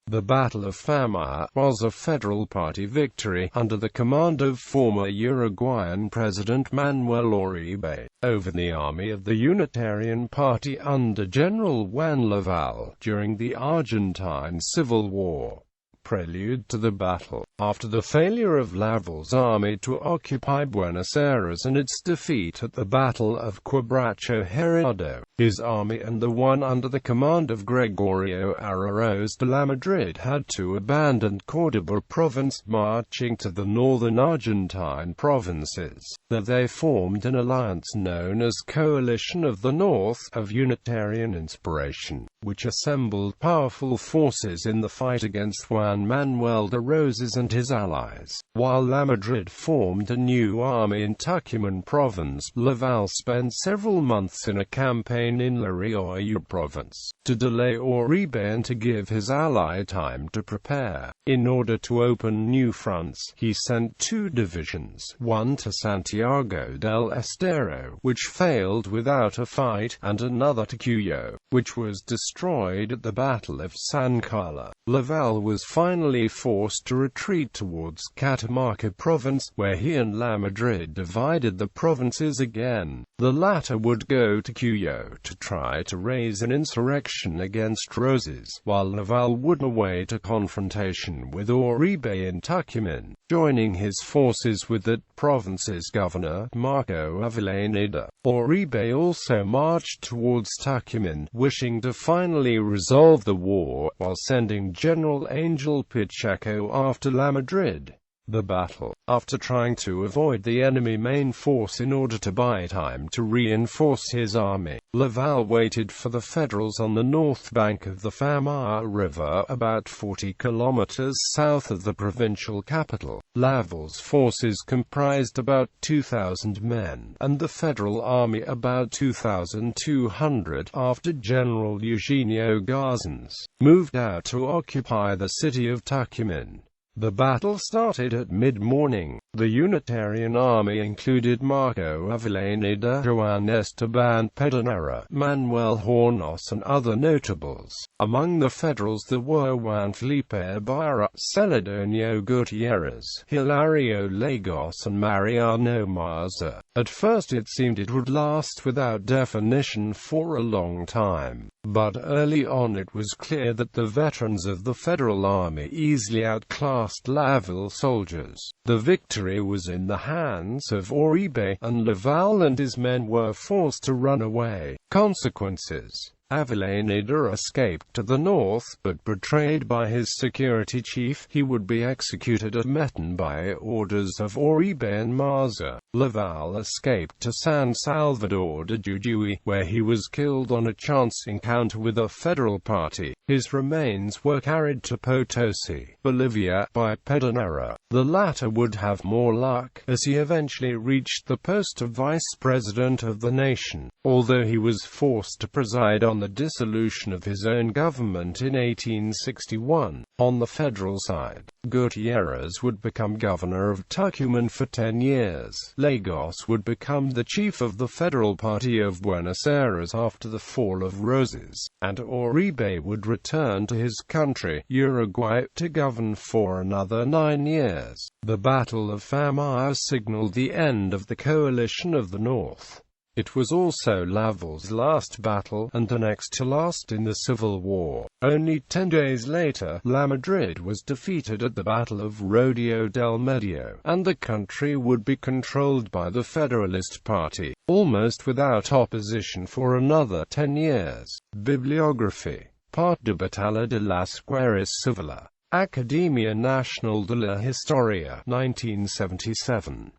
The Battle of Famaillá was a Federal Party victory under the command of former Uruguayan President Manuel Oribe, over the army of the Unitarian Party under General Juan Lavalle, during the Argentine Civil War. Prelude to the battle. After the failure of Lavalle's army to occupy Buenos Aires and its defeat at the Battle of Quebracho Herrado, his army and the one under the command of Gregorio Araoz de Lamadrid had to abandon Córdoba province, marching to the northern Argentine provinces. There they formed an alliance known as Coalition of the North, of Unitarian inspiration, which assembled powerful forces in the fight against Juan Manuel de Rosas and his allies. While Lamadrid formed a new army in Tucumán province, Lavalle spent several months in a campaign in La Rioja province, to delay Oribe and to give his ally time to prepare. In order to open new fronts, he sent two divisions, one to Santiago del Estero, which failed without a fight, and another to Cuyo, which was destroyed at the Battle of San Carlos. Lavalle was finally forced to retreat towards Catamarca province, where he and Lamadrid divided the provinces again. The latter would go to Cuyo to try to raise an insurrection against Rosas, while Lavalle would await a confrontation with Oribe in Tucumán, joining his forces with that province's governor, Marco Avellaneda. Oribe also marched towards Tucumán, wishing to finally resolve the war, while sending General Angel Pacheco after Lamadrid. The battle. After trying to avoid the enemy main force in order to buy time to reinforce his army, Lavalle waited for the Federals on the north bank of the Famaillá River, about 40 kilometers south of the provincial capital. Lavalle's forces comprised about 2,000 men, and the Federal army about 2,200, after General Eugenio Garzanes moved out to occupy the city of Tucumán. The battle started at mid-morning. The Unitarian army included Marco Avellaneda, Juan Esteban Pedernera, Manuel Hornos and other notables. Among the Federals there were Juan Felipe Ibarra, Celedonio Gutierrez, Hilario Lagos and Mariano Maza. At first it seemed it would last without definition for a long time, but early on it was clear that the veterans of the Federal Army easily outclassed Lavalle soldiers. The victory was in the hands of Oribe, and Lavalle and his men were forced to run away. Consequences: Avellaneda escaped to the north, but betrayed by his security chief, he would be executed at Meton by orders of Oribe and Maza. Lavalle escaped to San Salvador de Jujuy, where he was killed on a chance encounter with a Federal Party. His remains were carried to Potosi, Bolivia, by Pedernera. The latter would have more luck, as he eventually reached the post of vice president of the nation, although he was forced to preside on the dissolution of his own government in 1861. On the Federal side, Gutierrez would become governor of Tucumán for 10 years. Lagos would become the chief of the Federal Party of Buenos Aires after the fall of Rosas, and Oribe would return to his country, Uruguay, to govern for another 9 years. The Battle of Famaillá signaled the end of the Coalition of the North. It was also Lavalle's last battle, and the next to last in the Civil War. Only 10 days later, Lamadrid was defeated at the Battle of Rodeo del Medio, and the country would be controlled by the Federalist Party, almost without opposition for another 10 years. Bibliography. Part de Batalla de las Guerras Civiles. Academia Nacional de la Historia, 1977.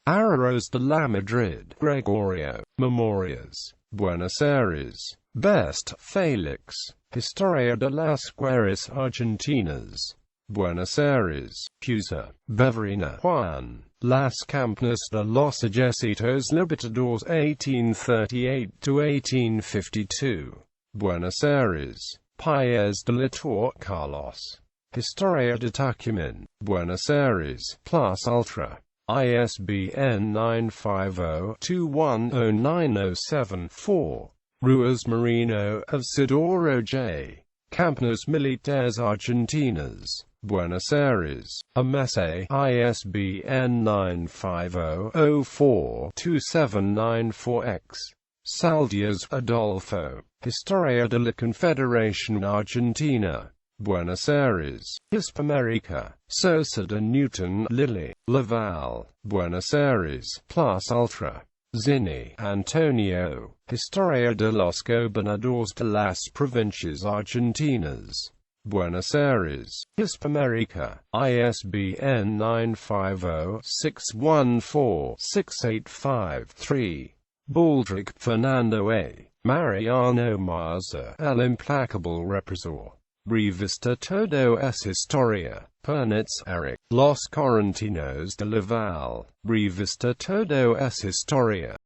Araoz de Lamadrid, Gregorio, Memorias, Buenos Aires. Best, Felix. Historia de las Guerras Argentinas. Buenos Aires. Pusa, Beverina, Juan. Las Campanas de los Ejércitos Libertadores 1838–1852. Buenos Aires. País de la Torre Carlos. Historia de Tucumán. Buenos Aires. Plus Ultra. ISBN 950-210907-4. Ruiz Marino, of Sidoro J. Campos Militares Argentinos, Buenos Aires, Amese, ISBN 950-04-2794-X. Saldias, Adolfo, Historia de la Confederación Argentina, Buenos Aires, Hispamérica, Sosa de Newton, Lily, Laval, Buenos Aires, Plus Ultra. Zini, Antonio, Historia de los Gobernadores de las Provincias Argentinas, Buenos Aires, Hispamérica, ISBN 950-614-6853. Baldric, Fernando A. Mariano Maza, El Implacable Represor. Revista Todo es Historia. Pernitz, Eric. Los Correntinos de Laval. Revista Todo es Historia.